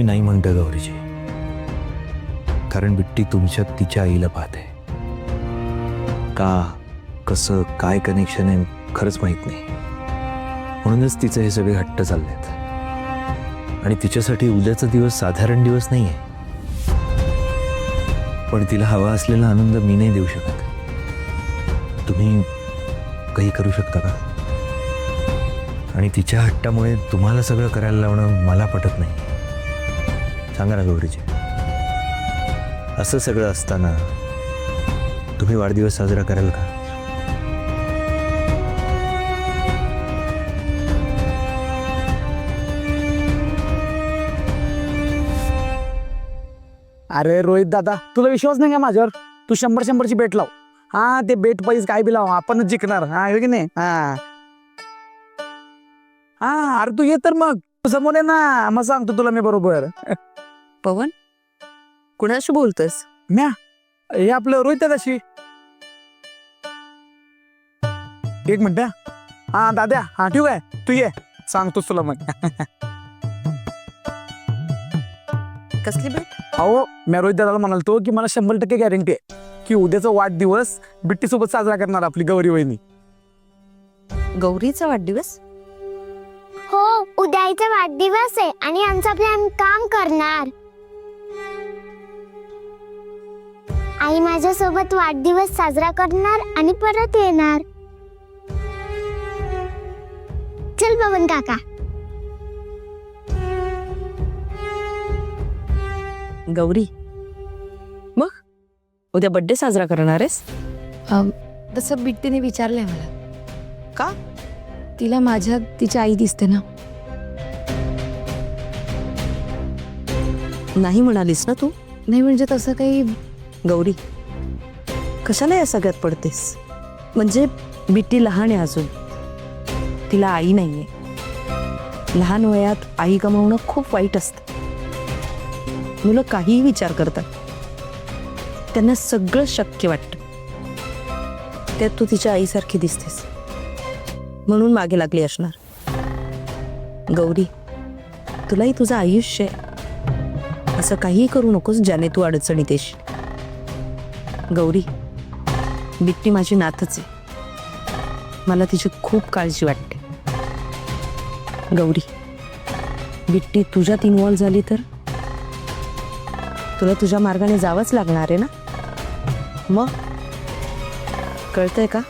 मी नाही म्हणतो गौरीजी, कारण बिट्टी तुमच्यात तिच्या आईला पाहते. का कसं काय कनेक्शन आहे खरंच माहित नाही. म्हणूनच तिचे हे सगळे हट्ट चाललेत. आणि तिच्यासाठी उद्याचा दिवस साधारण दिवस नाहीये. पण तिला हवा असलेला आनंद मी नाही देऊ शकत. तुम्ही काही करू शकता का? आणि तिच्या हट्टामुळे तुम्हाला सगळं करायला लावणं मला पटत नाही. सांगा ना गौरीजी, असं सगळं असताना तुम्ही वाढदिवस साजरा कराल का? अरे रोहित दादा, तुला विश्वास नाही का माझ्यावर? तू 100-100ची बेट लाव. हा, ते बेट पैसे काय बी लाव, आपणच जिंकणार. हा की नाही? हा हा, अरे तू ये तर मग समोर आहे ना, मग सांगतो तुला मी बरोबर. पवन, कुणाशी बोलतोस? म्या हे आपलं रोहित दादाशी. एक मिनिट. हा दाद्या, हा ठीक आहे, तू ये, सांगतोस तुला मग. कसली भेट? अहो, मी रोहित दादाला म्हणालतो की मला 100% गॅरंटी आहे की उद्याचा वाढदिवस बिट्टी सोबत साजरा करणार आपली गौरी वहिनी. गौरीचा वाढदिवस? हो, उद्याचा वाढदिवस आहे आणि आमचा प्लॅन काम करणार. आई माझ्यासोबत वाढदिवस साजरा करणार आणि परत येणार. चल पवन काका. गौरी, मग उद्या बर्थडे साजरा करणार आहेस? तसं बिट्टीने विचारलंय मला. का? तिला माझ्यात तिची आई दिसते ना. नाही म्हणालीस ना तू? नाही म्हणजे तसं काही. गौरी, कशाला या सगळ्यात पडतेस? म्हणजे बिट्टी लहान आहे अजून, तिला आई नाहीये. लहान वयात आई गमावणं खूप वाईट असतं. मुलं काहीही विचार करतात, त्यांना सगळं शक्य वाटतं. त्यात तू तिच्या आईसारखी दिसतेस म्हणून मागे लागली असणार. गौरी, तुलाही तुझं आयुष्य आहे. असं काहीही करू नकोस ज्याने तू अडचणीत येशील. गौरी, बिट्टी माझी नातच आहे. मला तिची खूप काळजी वाटते. गौरी, बिट्टी तुझ्यात इन्व्हॉल्व झाली तर तुला तुझ्या मार्गाने जावंच लागणार आहे ना. मग कळतंय का?